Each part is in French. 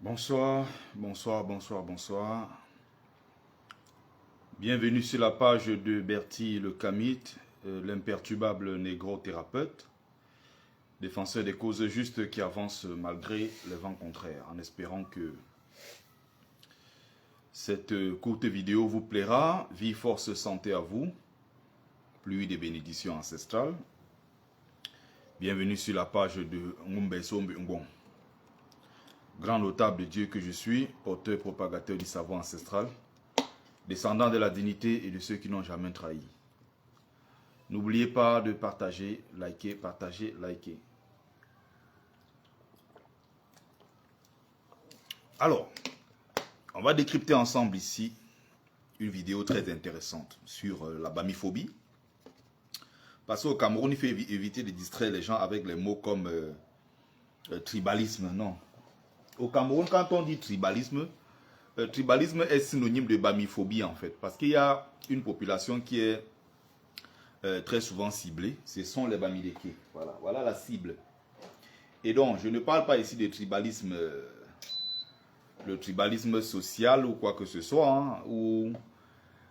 Bonsoir, bonsoir, bonsoir, bonsoir. Bienvenue sur la page de Bertie le Kamite, l'imperturbable négro-thérapeute, défenseur des causes justes qui avance malgré les vents contraires, en espérant que cette courte vidéo vous plaira. Vie, force, santé à vous, pluie des bénédictions ancestrales. Bienvenue sur la page de Ngumbeso Mbungon. Grand notable de Dieu que je suis, porteur propagateur du savoir ancestral, descendant de la dignité et de ceux qui n'ont jamais trahi. N'oubliez pas de partager, liker, partager, liker. Alors, on va décrypter ensemble ici une vidéo très intéressante sur la bamiphobie. Parce qu'au Cameroun, il faut éviter de distraire les gens avec les mots comme tribalisme, non. Au Cameroun, quand on dit tribalisme, tribalisme est synonyme de bamiphobie en fait. Parce qu'il y a une population qui est très souvent ciblée. Ce sont les Bamileke. Voilà la cible. Et donc, je ne parle pas ici de tribalisme, le tribalisme social ou quoi que ce soit, hein, où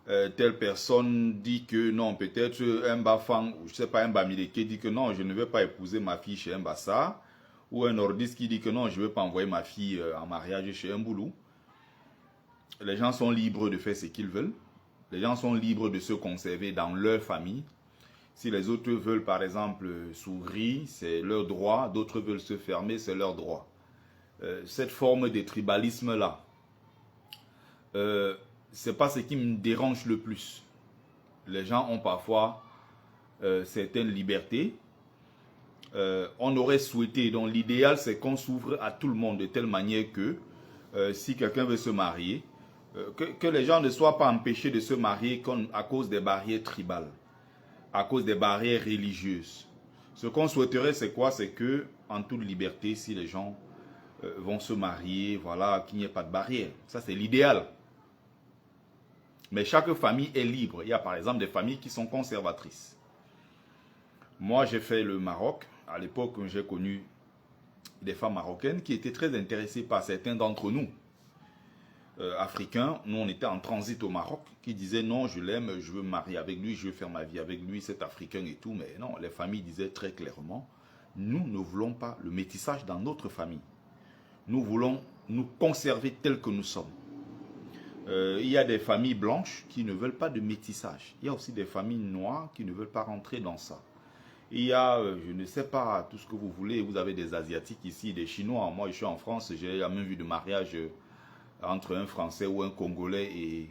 telle personne dit que non, peut-être un Bafang, ou je ne sais pas, un Bamileke dit que non, je ne vais pas épouser ma fille chez un Bassa. Ou un nordiste qui dit que non, je ne veux pas envoyer ma fille en mariage chez un boulou. Les gens sont libres de faire ce qu'ils veulent. Les gens sont libres de se conserver dans leur famille. Si les autres veulent, par exemple, s'ouvrir, c'est leur droit. D'autres veulent se fermer, c'est leur droit. Cette forme de tribalisme-là, ce n'est pas ce qui me dérange le plus. Les gens ont parfois certaines libertés. On aurait souhaité, donc l'idéal c'est qu'on s'ouvre à tout le monde de telle manière que si quelqu'un veut se marier, que les gens ne soient pas empêchés de se marier à cause des barrières tribales, à cause des barrières religieuses. Ce qu'on souhaiterait c'est quoi? C'est que en toute liberté, si les gens vont se marier, voilà, qu'il n'y ait pas de barrière. Ça c'est l'idéal. Mais chaque famille est libre. Il y a par exemple des familles qui sont conservatrices. Moi j'ai fait le Maroc. À l'époque, j'ai connu des femmes marocaines qui étaient très intéressées par certains d'entre nous, africains. Nous, on était en transit au Maroc, qui disaient non, je l'aime, je veux me marier avec lui, je veux faire ma vie avec lui, c'est africain et tout. Mais non, les familles disaient très clairement, nous ne voulons pas le métissage dans notre famille. Nous voulons nous conserver tels que nous sommes. Il y a des familles blanches qui ne veulent pas de métissage. Il y a aussi des familles noires qui ne veulent pas rentrer dans ça. Il y a, je ne sais pas, tout ce que vous voulez. Vous avez des Asiatiques ici, des Chinois. Moi, je suis en France, j'ai jamais vu de mariage entre un Français ou un Congolais et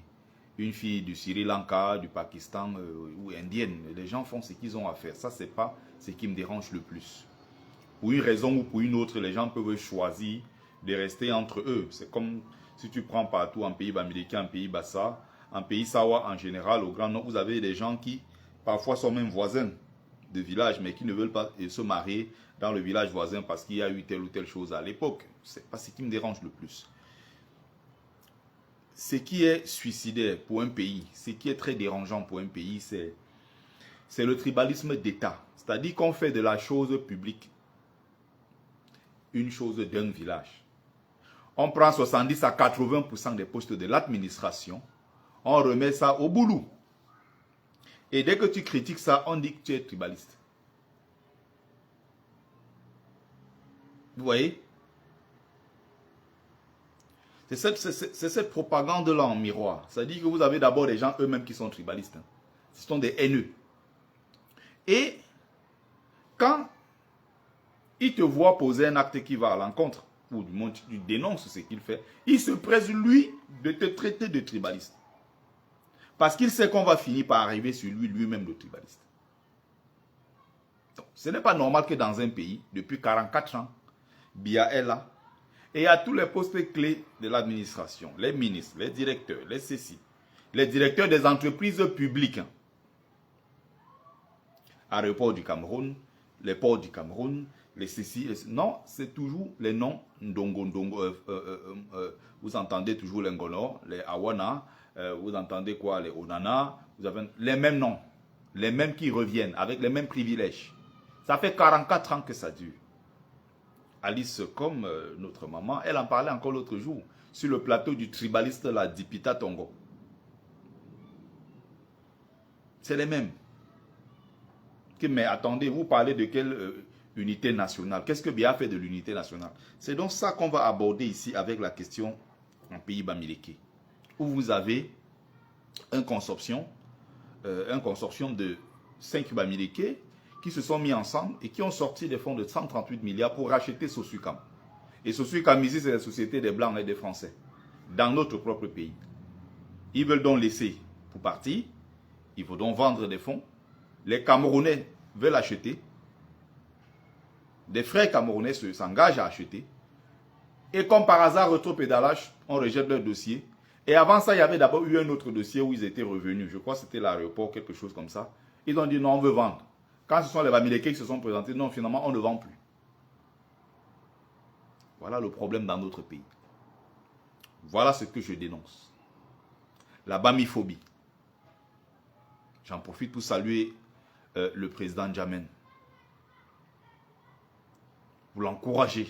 une fille du Sri Lanka, du Pakistan ou indienne. Les gens font ce qu'ils ont à faire. Ça, c'est pas ce qui me dérange le plus. Pour une raison ou pour une autre, les gens peuvent choisir de rester entre eux. C'est comme si tu prends partout en pays bamileke, en pays bassa, en pays sawa en général, au Grand Nord, vous avez des gens qui parfois sont même voisins de village, mais qui ne veulent pas se marier dans le village voisin parce qu'il y a eu telle ou telle chose à l'époque. Ce n'est pas ce qui me dérange le plus. Ce qui est suicidaire pour un pays, ce qui est très dérangeant pour un pays, c'est le tribalisme d'État. C'est-à-dire qu'on fait de la chose publique une chose d'un village. On prend 70 à 80% des postes de l'administration, on remet ça au boulot. Et dès que tu critiques ça, on dit que tu es tribaliste. Vous voyez? C'est cette propagande-là en miroir. Ça dit que vous avez d'abord des gens eux-mêmes qui sont tribalistes. Ce sont des haineux. Et quand ils te voient poser un acte qui va à l'encontre, ou du moins tu dénonces ce qu'il fait, il se presse lui de te traiter de tribaliste. Parce qu'il sait qu'on va finir par arriver sur lui-même le tribaliste. Donc, ce n'est pas normal que dans un pays, depuis 44 ans, Biya est là, et à tous les postes clés de l'administration, les ministres, les directeurs, les CECI, les directeurs des entreprises publiques, aéroports du Cameroun, les ports du Cameroun, les CECI, non, c'est toujours les noms Ndongo, vous entendez toujours les Ngono, les Awana, vous entendez quoi, les Onana, vous avez les mêmes noms, les mêmes qui reviennent, avec les mêmes privilèges. Ça fait 44 ans que ça dure. Alice, comme notre maman, elle en parlait encore l'autre jour, sur le plateau du tribaliste, la Dipita Tongo. C'est les mêmes. Mais attendez, vous parlez de quelle unité nationale? Qu'est-ce que Biya fait de l'unité nationale? C'est donc ça qu'on va aborder ici avec la question en pays Bamileke, où vous avez un consortium de 5 Bamileke qui se sont mis ensemble et qui ont sorti des fonds de 138 milliards pour racheter Sosucam. Et Sosucam ici, c'est la société des Blancs et des Français, dans notre propre pays. Ils veulent donc laisser pour partir, il faut donc vendre des fonds. Les Camerounais veulent acheter. Des frères camerounais s'engagent à acheter. Et comme par hasard, rétropédalage, on rejette leur dossier. Et avant ça, il y avait d'abord eu un autre dossier où ils étaient revenus. Je crois que c'était l'aéroport, quelque chose comme ça. Ils ont dit non, on veut vendre. Quand ce sont les Bamileke qui se sont présentés, non, finalement, on ne vend plus. Voilà le problème dans notre pays. Voilà ce que je dénonce. La bamiphobie. J'en profite pour saluer le président Djamen. Vous l'encouragez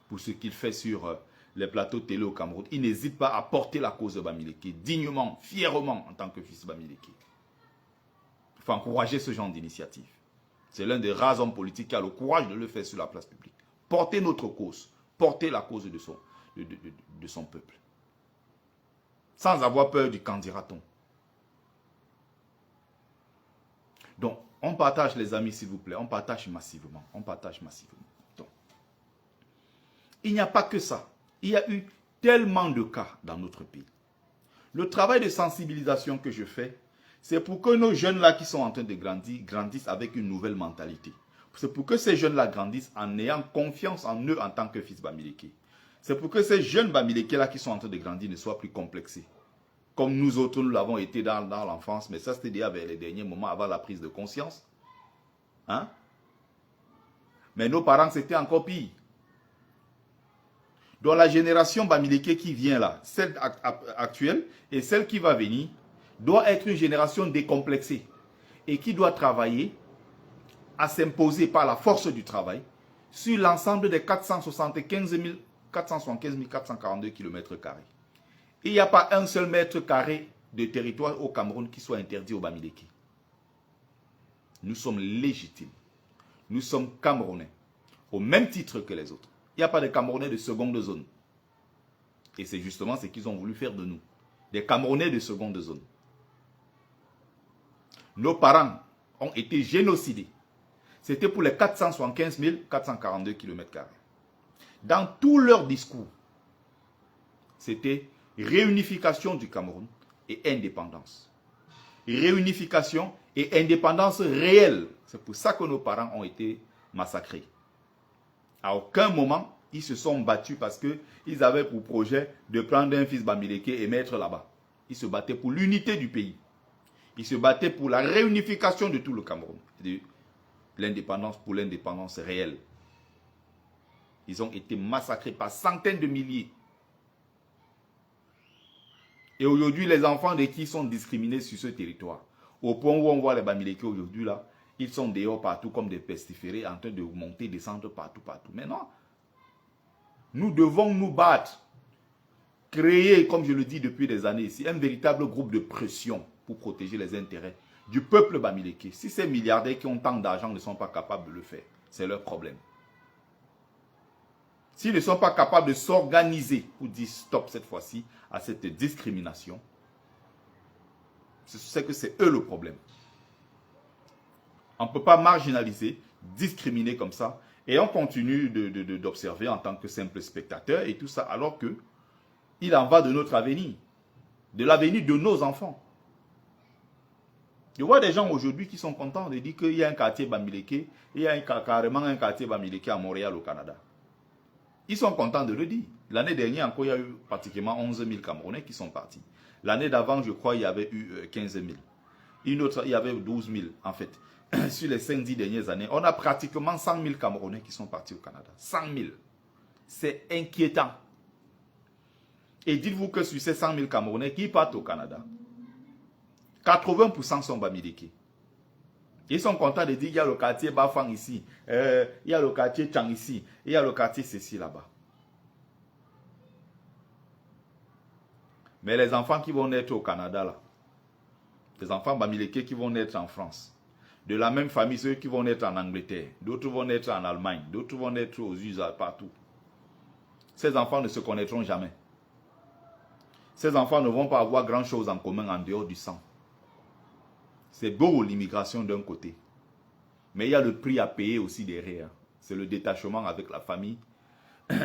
pour ce qu'il fait sur les plateaux télé au Cameroun. Il n'hésite pas à porter la cause de Bamileke dignement, fièrement en tant que fils Bamileke. Il faut encourager ce genre d'initiative. C'est l'un des rares hommes politiques qui a le courage de le faire sur la place publique. Porter notre cause, porter la cause de son peuple. Sans avoir peur du qu'en dira-t-on. Donc, on partage les amis s'il vous plaît, on partage massivement, Donc, il n'y a pas que ça. Il y a eu tellement de cas dans notre pays. Le travail de sensibilisation que je fais, c'est pour que nos jeunes-là qui sont en train de grandir, grandissent avec une nouvelle mentalité. C'est pour que ces jeunes-là grandissent en ayant confiance en eux en tant que fils Bamileke. C'est pour que ces jeunes Bamileke-là qui sont en train de grandir ne soient plus complexés. Comme nous autres, nous l'avons été dans l'enfance, mais ça c'était déjà vers les derniers moments avant la prise de conscience. Hein? Mais nos parents, c'était encore pire. Donc la génération Bamileke qui vient là, celle actuelle et celle qui va venir, doit être une génération décomplexée et qui doit travailler à s'imposer par la force du travail sur l'ensemble des 475 442 km². Il n'y a pas un seul mètre carré de territoire au Cameroun qui soit interdit aux Bamileke. Nous sommes légitimes. Nous sommes Camerounais, au même titre que les autres. Il n'y a pas de Camerounais de seconde zone. Et c'est justement ce qu'ils ont voulu faire de nous. Des Camerounais de seconde zone. Nos parents ont été génocidés. C'était pour les 475 442 km². Dans tout leur discours, c'était réunification du Cameroun et indépendance. Réunification et indépendance réelle. C'est pour ça que nos parents ont été massacrés. À aucun moment, ils se sont battus parce qu'ils avaient pour projet de prendre un fils Bamileke et mettre là-bas. Ils se battaient pour l'unité du pays. Ils se battaient pour la réunification de tout le Cameroun. De l'indépendance pour l'indépendance réelle. Ils ont été massacrés par centaines de milliers. Et aujourd'hui, les enfants de qui sont discriminés sur ce territoire. Au point où on voit les Bamileke aujourd'hui, là, ils sont dehors partout comme des pestiférés en train de monter, descendre partout. Mais non. Nous devons nous battre. Créer, comme je le dis depuis des années ici, un véritable groupe de pression pour protéger les intérêts du peuple Bamileke. Si ces milliardaires qui ont tant d'argent ne sont pas capables de le faire, c'est leur problème. S'ils ne sont pas capables de s'organiser pour dire stop cette fois-ci à cette discrimination, c'est que c'est eux le problème. On ne peut pas marginaliser, discriminer comme ça, et on continue d'observer en tant que simple spectateur et tout ça, alors que il en va de notre avenir, de l'avenir de nos enfants. Je vois des gens aujourd'hui qui sont contents de dire qu'il y a un quartier Bamileke, il y a carrément un quartier Bamileke à Montréal au Canada. Ils sont contents de le dire. L'année dernière encore, il y a eu pratiquement 11 000 Camerounais qui sont partis. L'année d'avant, je crois, il y avait eu 15 000. Une autre, il y avait 12 000 en fait. Sur les 5-10 dernières années, on a pratiquement 100 000 Camerounais qui sont partis au Canada. 100 000. C'est inquiétant. Et dites-vous que sur ces 100 000 Camerounais qui partent au Canada, 80% sont Bamileke. Ils sont contents de dire qu'il y a le quartier Bafang ici, il y a le quartier Chang ici, il y a le quartier ceci là-bas. Mais les enfants qui vont naître au Canada, là, les enfants bamileke qui vont naître en France, de la même famille, ceux qui vont naître en Angleterre, d'autres vont naître en Allemagne, d'autres vont naître aux USA, partout. Ces enfants ne se connaîtront jamais. Ces enfants ne vont pas avoir grand-chose en commun en dehors du sang. C'est beau l'immigration d'un côté. Mais il y a le prix à payer aussi derrière. C'est le détachement avec la famille.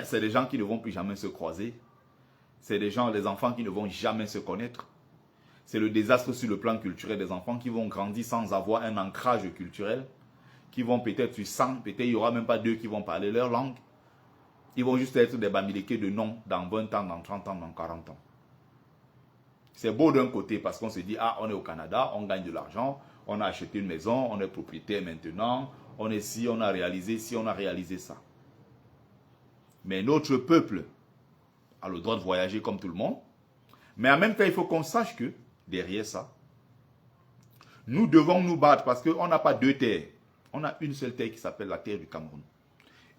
C'est des gens qui ne vont plus jamais se croiser. C'est des enfants qui ne vont jamais se connaître. C'est le désastre sur le plan culturel des enfants qui vont grandir sans avoir un ancrage culturel. Qui vont peut-être sur 100, peut-être il n'y aura même pas 2 qui vont parler leur langue. Ils vont juste être des bamilekés de nom dans 20 ans, dans 30 ans, dans 40 ans. C'est beau d'un côté parce qu'on se dit, ah, on est au Canada, on gagne de l'argent, on a acheté une maison, on est propriétaire maintenant, on est ci, on a réalisé ci, on a réalisé ça. Mais notre peuple a le droit de voyager comme tout le monde. Mais en même temps, il faut qu'on sache que, derrière ça, nous devons nous battre parce qu'on n'a pas 2 terres. On a une seule terre qui s'appelle la terre du Cameroun.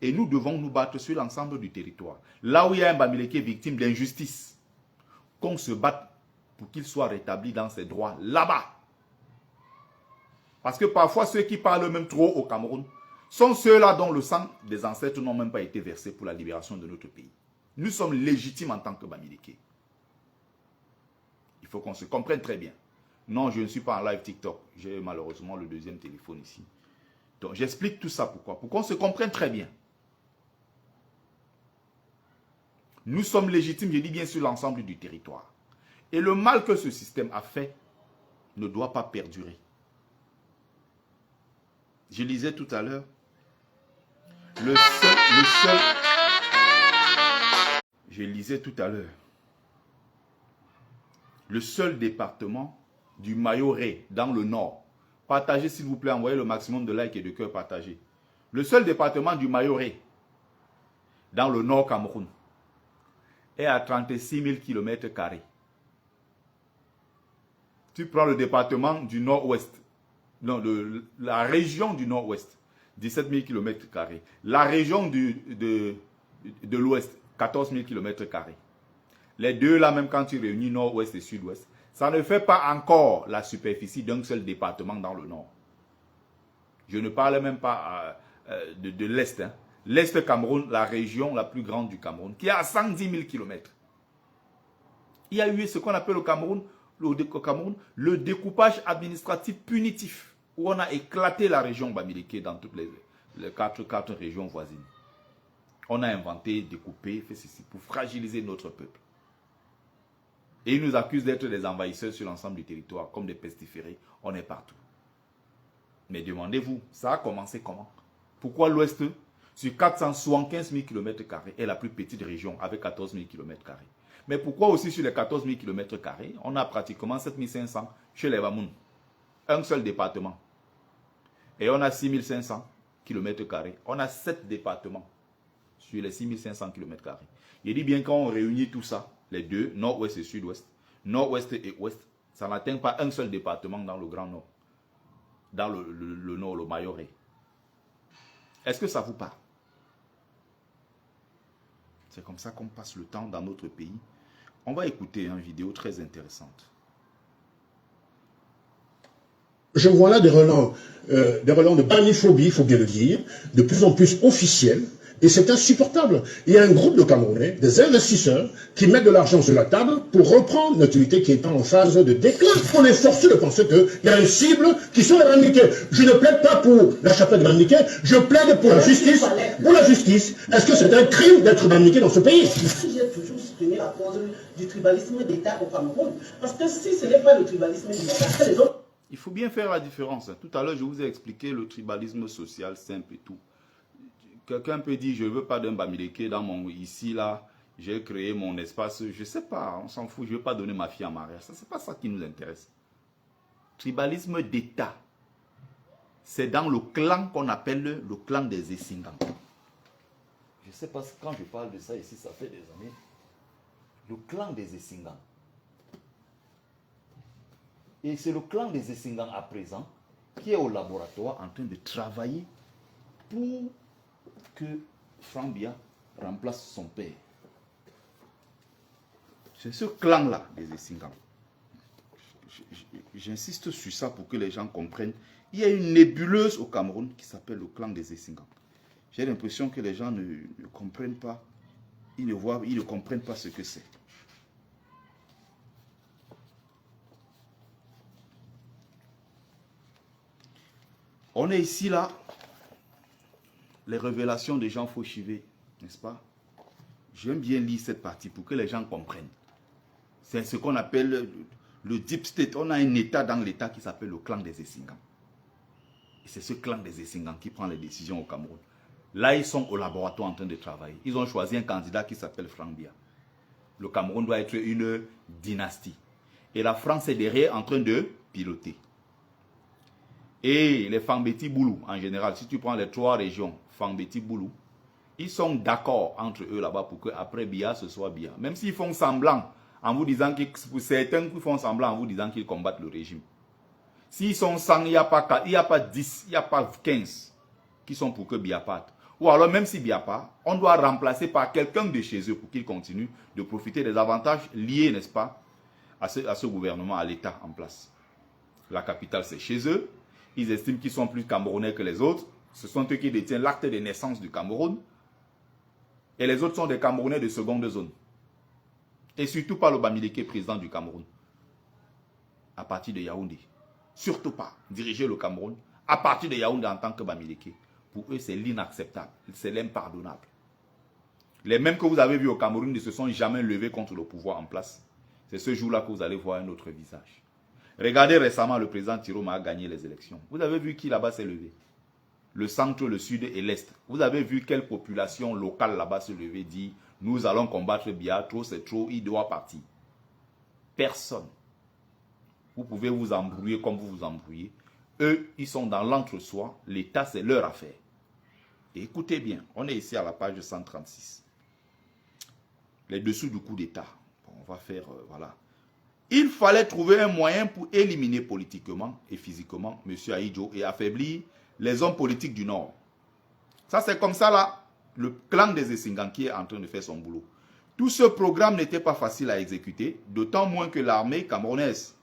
Et nous devons nous battre sur l'ensemble du territoire. Là où il y a un Bamileke victime d'injustice, qu'on se batte pour qu'il soit rétabli dans ses droits là-bas. Parce que parfois, ceux qui parlent même trop au Cameroun sont ceux-là dont le sang des ancêtres n'ont même pas été versés pour la libération de notre pays. Nous sommes légitimes en tant que Bamileke. Il faut qu'on se comprenne très bien. Non, je ne suis pas en live TikTok. J'ai malheureusement le 2e téléphone ici. Donc, j'explique tout ça pourquoi. Pour qu'on se comprenne très bien. Nous sommes légitimes, je dis bien, sur l'ensemble du territoire. Et le mal que ce système a fait ne doit pas perdurer. Je lisais tout à l'heure, le seul département du Mayoré dans le nord, partagez s'il vous plaît, envoyez le maximum de likes et de cœurs partagés. Le seul département du Mayoré dans le nord Cameroun est à 36 000 km². Tu prends le département du nord-ouest, non, la région du nord-ouest, 17 000 km². La région de l'ouest, 14 000 km². Les deux là, même quand tu réunis nord-ouest et sud-ouest, ça ne fait pas encore la superficie d'un seul département dans le nord. Je ne parle même pas de l'est. Hein. L'est Cameroun, la région la plus grande du Cameroun, qui est à 110 000 km. Il y a eu ce qu'on appelle au Cameroun, le découpage administratif punitif, où on a éclaté la région Bamileke dans toutes les quatre régions voisines. On a inventé, découpé, fait ceci pour fragiliser notre peuple. Et ils nous accusent d'être des envahisseurs sur l'ensemble du territoire, comme des pestiférés. On est partout. Mais demandez-vous, ça a commencé comment? Pourquoi l'Ouest, sur 475 000 km², est la plus petite région avec 14 000 km²? Mais pourquoi aussi sur les 14 000 km², on a pratiquement 7 500 chez les Bamoun? Un seul département. Et on a 6 500 km². On a 7 départements sur les 6 500 km². Il dit bien quand on réunit tout ça, les deux, nord-ouest et sud-ouest, nord-ouest et ouest, ça n'atteint pas un seul département dans le Grand Nord. Dans le nord, le Mayoré. Est-ce que ça vous parle? C'est comme ça qu'on passe le temps dans notre pays. On va écouter une vidéo très intéressante. Je vois là des relents de bamiphobie, il faut bien le dire, de plus en plus officiels, et c'est insupportable. Il y a un groupe de Camerounais, des investisseurs, qui mettent de l'argent sur la table pour reprendre notre unité qui est en phase de déclin. On est forcé de penser qu'il y a une cible qui sont les Bamilekés. Je ne plaide pas pour la chapelle de Bamilekés, je plaide pour la justice. Pour la justice, est-ce que c'est un crime d'être Bamileke dans ce pays? J'ai toujours soutenu la cause du tribalisme d'État au Cameroun. Parce que si ce n'est pas le tribalisme d'État, c'est les autres. Il faut bien faire la différence. Tout à l'heure, je vous ai expliqué le tribalisme social simple et tout. Quelqu'un peut dire, je ne veux pas d'un Bamileke dans mon... Ici, là, j'ai créé mon espace. Je ne sais pas, on s'en fout. Je ne veux pas donner ma fille en mariage. Ce n'est pas ça qui nous intéresse. Tribalisme d'État. C'est dans le clan qu'on appelle le clan des Essingans. Je ne sais pas quand je parle de ça ici, ça fait des années. Le clan des Essingans. Et c'est le clan des Essingans à présent qui est au laboratoire en train de travailler pour que Franck Biya remplace son père. C'est ce clan-là des Essingam. J'insiste sur ça pour que les gens comprennent. Il y a une nébuleuse au Cameroun qui s'appelle le clan des Essingam. J'ai l'impression que les gens ne comprennent pas. Ils ne comprennent pas ce que c'est. On est ici, là, les révélations de Jean Fauchivé, n'est-ce pas? J'aime bien lire cette partie pour que les gens comprennent. C'est ce qu'on appelle le deep state. On a un état dans l'état qui s'appelle le clan des Essingam. Et c'est ce clan des Essingam qui prend les décisions au Cameroun. Là, ils sont au laboratoire en train de travailler. Ils ont choisi un candidat qui s'appelle Franck Biya. Le Cameroun doit être une dynastie. Et la France est derrière en train de piloter. Et les Fangbeti Boulou, en général, si tu prends les 3 régions, Fangbeti Boulou, ils sont d'accord entre eux là-bas pour qu'après Biya, ce soit Biya. Même s'ils font semblant, en vous disant qu'ils, pour certains qui font semblant en vous disant qu'ils combattent le régime. S'ils sont 100, il n'y a pas 10, il n'y a pas 15 qui sont pour que Biya parte. Ou alors, même si Biya part, on doit remplacer par quelqu'un de chez eux pour qu'il continue de profiter des avantages liés, n'est-ce pas, à ce gouvernement, à l'État en place. La capitale, c'est chez eux. Ils estiment qu'ils sont plus camerounais que les autres. Ce sont eux qui détiennent l'acte de naissance du Cameroun. Et les autres sont des Camerounais de seconde zone. Et surtout pas le Bamileke, président du Cameroun. À partir de Yaoundé. Surtout pas diriger le Cameroun à partir de Yaoundé en tant que Bamileke. Pour eux, c'est l'inacceptable. C'est l'impardonnable. Les mêmes que vous avez vus au Cameroun ne se sont jamais levés contre le pouvoir en place. C'est ce jour-là que vous allez voir un autre visage. Regardez récemment, le président Tiroma a gagné les élections. Vous avez vu qui là-bas s'est levé? Le centre, le sud et l'est. Vous avez vu quelle population locale là-bas se lever, dit « Nous allons combattre Biya, trop c'est trop, il doit partir. » Personne. Vous pouvez vous embrouiller comme vous vous embrouillez. Eux, ils sont dans l'entre-soi. L'État, c'est leur affaire. Et écoutez bien, on est ici à la page 136. Les dessous du coup d'État. Bon, on va faire, voilà. Il fallait trouver un moyen pour éliminer politiquement et physiquement M. Ahidjo et affaiblir les hommes politiques du Nord. Ça, c'est comme ça, là, le clan des Essingam qui est en train de faire son boulot. Tout ce programme n'était pas facile à exécuter, d'autant moins que l'armée camerounaise,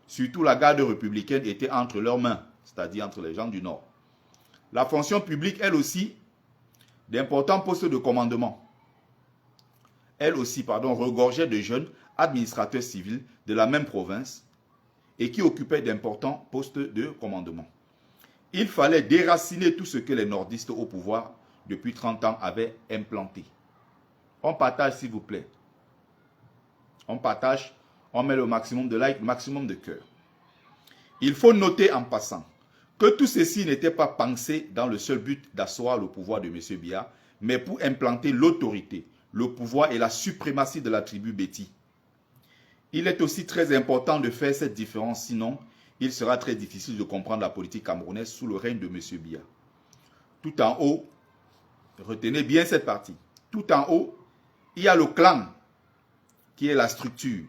surtout la garde républicaine, était entre leurs mains, c'est-à-dire entre les gens du Nord. La fonction publique, elle aussi, d'importants postes de commandement, elle aussi, regorgeait de jeunes administrateurs civils de la même province et qui occupaient d'importants postes de commandement. Il fallait déraciner tout ce que les nordistes au pouvoir depuis 30 ans avaient implanté. On partage, s'il vous plaît. On partage, on met le maximum de likes, le maximum de cœur. Il faut noter en passant que tout ceci n'était pas pensé dans le seul but d'asseoir le pouvoir de M. Biya, mais pour implanter l'autorité, le pouvoir et la suprématie de la tribu Beti. Il est aussi très important de faire cette différence, sinon il sera très difficile de comprendre la politique camerounaise sous le règne de M. Biya. Tout en haut, retenez bien cette partie, tout en haut, il y a le clan qui est la structure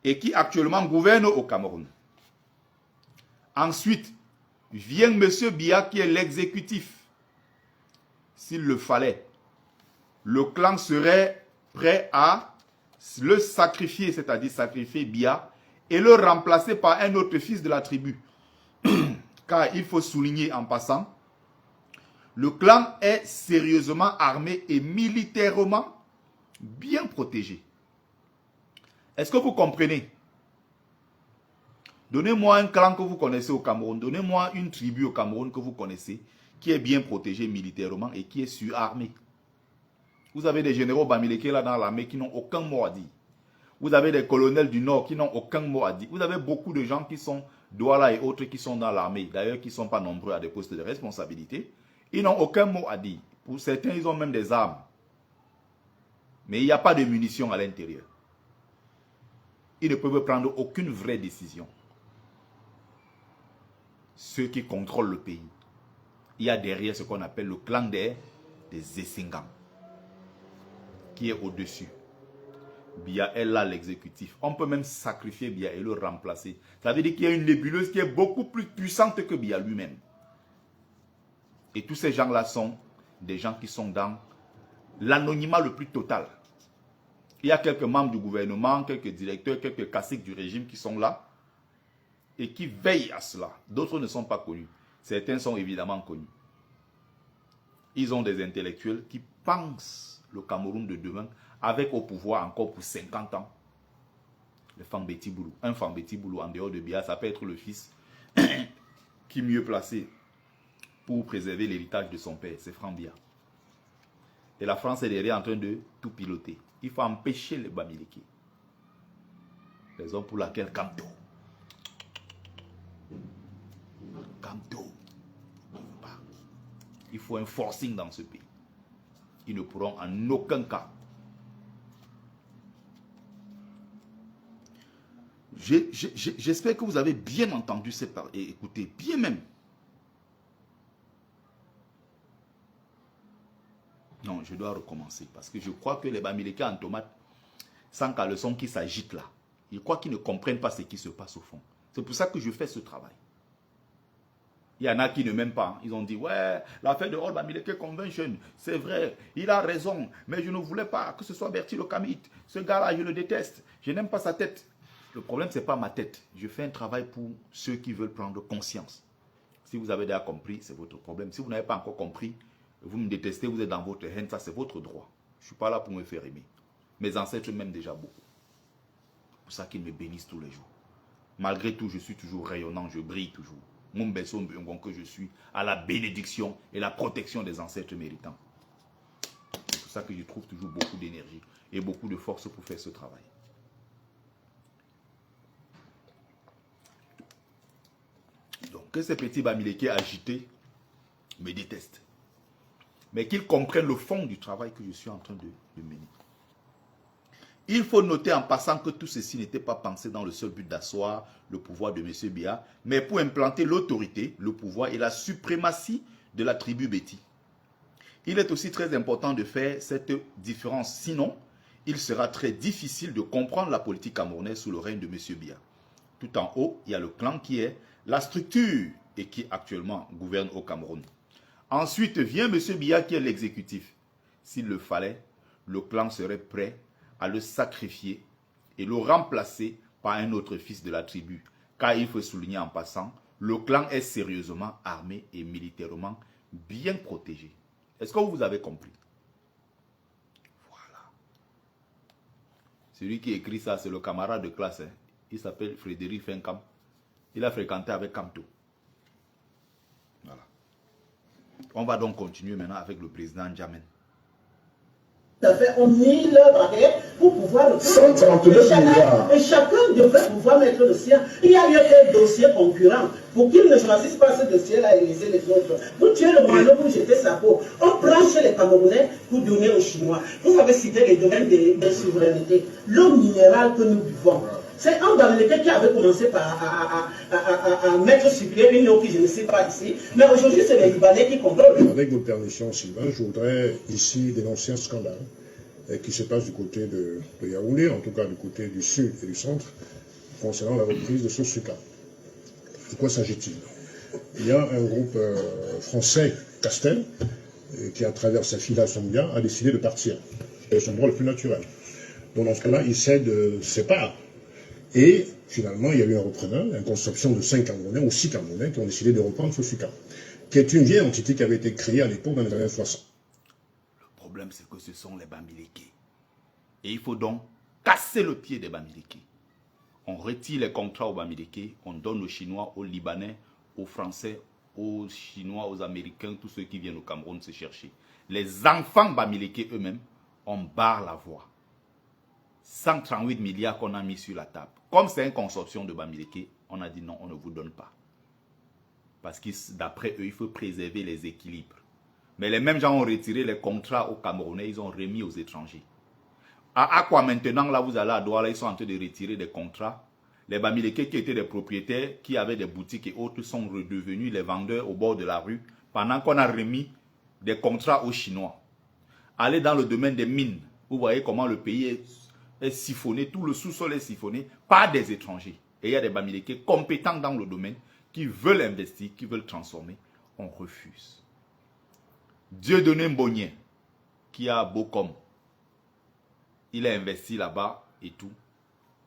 et qui actuellement gouverne au Cameroun. Ensuite, vient M. Biya qui est l'exécutif. S'il le fallait, le clan serait prêt à le sacrifier, c'est-à-dire sacrifier Biya et le remplacer par un autre fils de la tribu. Car il faut souligner en passant, le clan est sérieusement armé et militairement bien protégé. Est-ce que vous comprenez? Donnez-moi un clan que vous connaissez au Cameroun, donnez-moi une tribu au Cameroun que vous connaissez, qui est bien protégée militairement et qui est surarmée. Vous avez des généraux Bamileke là dans l'armée qui n'ont aucun mot à dire. Vous avez des colonels du Nord qui n'ont aucun mot à dire. Vous avez beaucoup de gens qui sont Douala et autres qui sont dans l'armée, d'ailleurs qui ne sont pas nombreux à des postes de responsabilité. Ils n'ont aucun mot à dire. Pour certains, ils ont même des armes. Mais il n'y a pas de munitions à l'intérieur. Ils ne peuvent prendre aucune vraie décision. Ceux qui contrôlent le pays. Il y a derrière ce qu'on appelle le clan des Essingam, qui est au-dessus. Biya est là l'exécutif. On peut même sacrifier Biya et le remplacer. Ça veut dire qu'il y a une nébuleuse qui est beaucoup plus puissante que Biya lui-même. Et tous ces gens-là sont des gens qui sont dans l'anonymat le plus total. Il y a quelques membres du gouvernement, quelques directeurs, quelques caciques du régime qui sont là et qui veillent à cela. D'autres ne sont pas connus. Certains sont évidemment connus. Ils ont des intellectuels qui pensent le Cameroun de demain avec au pouvoir encore pour 50 ans. Le Fambeti Boulou. Un Fambeti Boulou en dehors de Biya, ça peut être le fils qui est mieux placé pour préserver l'héritage de son père. C'est Franck Biya. Et la France est derrière en train de tout piloter. Il faut empêcher les Bamileke. Raison pour laquelle Kamto. Il faut un forcing dans ce pays. Ils ne pourront en aucun cas. J'espère que vous avez bien entendu cette parole et écoutez, bien même. Non, je dois recommencer parce que je crois que les Bamileke en tomate, sans caleçon qui s'agitent là, je crois qu'ils ne comprennent pas ce qui se passe au fond. C'est pour ça que je fais ce travail. Il y en a qui ne m'aiment pas. Ils ont dit, ouais, l'affaire de All Bamileke Convention, c'est vrai, il a raison, mais je ne voulais pas que ce soit Bertie le Kamit. Ce gars-là, je le déteste. Je n'aime pas sa tête. Le problème, ce n'est pas ma tête. Je fais un travail pour ceux qui veulent prendre conscience. Si vous avez déjà compris, c'est votre problème. Si vous n'avez pas encore compris, vous me détestez, vous êtes dans votre haine, ça c'est votre droit. Je ne suis pas là pour me faire aimer. Mes ancêtres m'aiment déjà beaucoup. C'est pour ça qu'ils me bénissent tous les jours. Malgré tout, je suis toujours rayonnant, je brille toujours. Mon berceau que je suis à la bénédiction et la protection des ancêtres méritants. C'est pour ça que je trouve toujours beaucoup d'énergie et beaucoup de force pour faire ce travail. Donc, que ces petits Bamileke agités me détestent. Mais qu'ils comprennent le fond du travail que je suis en train de mener. Il faut noter en passant que tout ceci n'était pas pensé dans le seul but d'asseoir le pouvoir de M. Biya, mais pour implanter l'autorité, le pouvoir et la suprématie de la tribu Beti. Il est aussi très important de faire cette différence, sinon il sera très difficile de comprendre la politique camerounaise sous le règne de M. Biya. Tout en haut, il y a le clan qui est la structure et qui actuellement gouverne au Cameroun. Ensuite vient M. Biya qui est l'exécutif. S'il le fallait, le clan serait prêt à le sacrifier et le remplacer par un autre fils de la tribu. Car il faut souligner en passant, le clan est sérieusement armé et militairement bien protégé. Est-ce que vous avez compris? Voilà. Celui qui écrit ça, c'est le camarade de classe. Hein. Il s'appelle Frédéric Fenkam. Il a fréquenté avec Kamto. Voilà. On va donc continuer maintenant avec le président Djamen. On mit leur barrière pour pouvoir le 139 milliards. Et chacun devrait pouvoir mettre le sien. Il y a eu un dossier concurrent pour qu'ils ne choisissent pas ce dossier-là et laisser les autres. Vous tuez le moineau pour jeter sa peau. On prend chez les Camerounais pour donner aux Chinois. Vous avez cité les domaines de souveraineté. L'eau minérale que nous buvons. C'est un Bamileke qui avait commencé à mettre sur pied une eau qui je ne sais pas ici. Mais aujourd'hui, c'est les Libanais qui contrôlent. Avec votre permission, Sylvain, je voudrais ici dénoncer un scandale qui se passe du côté de Yaoundé, en tout cas du côté du sud et du centre, concernant la reprise de Sosuka. De quoi s'agit-il? Il y a un groupe français, Castel, qui à travers sa fille Sombia a décidé de partir. C'est son droit le plus naturel. Donc dans ce cas-là, il sépare. Et finalement, il y a eu un repreneur, une consortium de 5 Camerounais ou 6 Camerounais qui ont décidé de reprendre Sosuka, qui est une vieille entité qui avait été créée à l'époque dans les années 60. Le problème, c'est que ce sont les Bamileke. Et il faut donc casser le pied des Bamileke. On retire les contrats aux Bamileke, on donne aux Chinois, aux Libanais, aux Français, aux Chinois, aux Américains, tous ceux qui viennent au Cameroun se chercher. Les enfants Bamileke eux-mêmes, on barre la voie. 138 milliards qu'on a mis sur la table. Comme c'est une consortium de Bamileke, on a dit non, on ne vous donne pas. Parce que d'après eux, il faut préserver les équilibres. Mais les mêmes gens ont retiré les contrats aux Camerounais, ils ont remis aux étrangers. À quoi maintenant, là vous allez à Douala, ils sont en train de retirer des contrats. Les Bamileke qui étaient des propriétaires, qui avaient des boutiques et autres, sont redevenus les vendeurs au bord de la rue, pendant qu'on a remis des contrats aux Chinois. Allez dans le domaine des mines, vous voyez comment le pays est siphonné, tout le sous-sol est siphonné par des étrangers. Et il y a des Bamileke compétents dans le domaine qui veulent investir, qui veulent transformer. On refuse. Dieudonné Mbonien, qui a Bokom, il a investi là-bas et tout.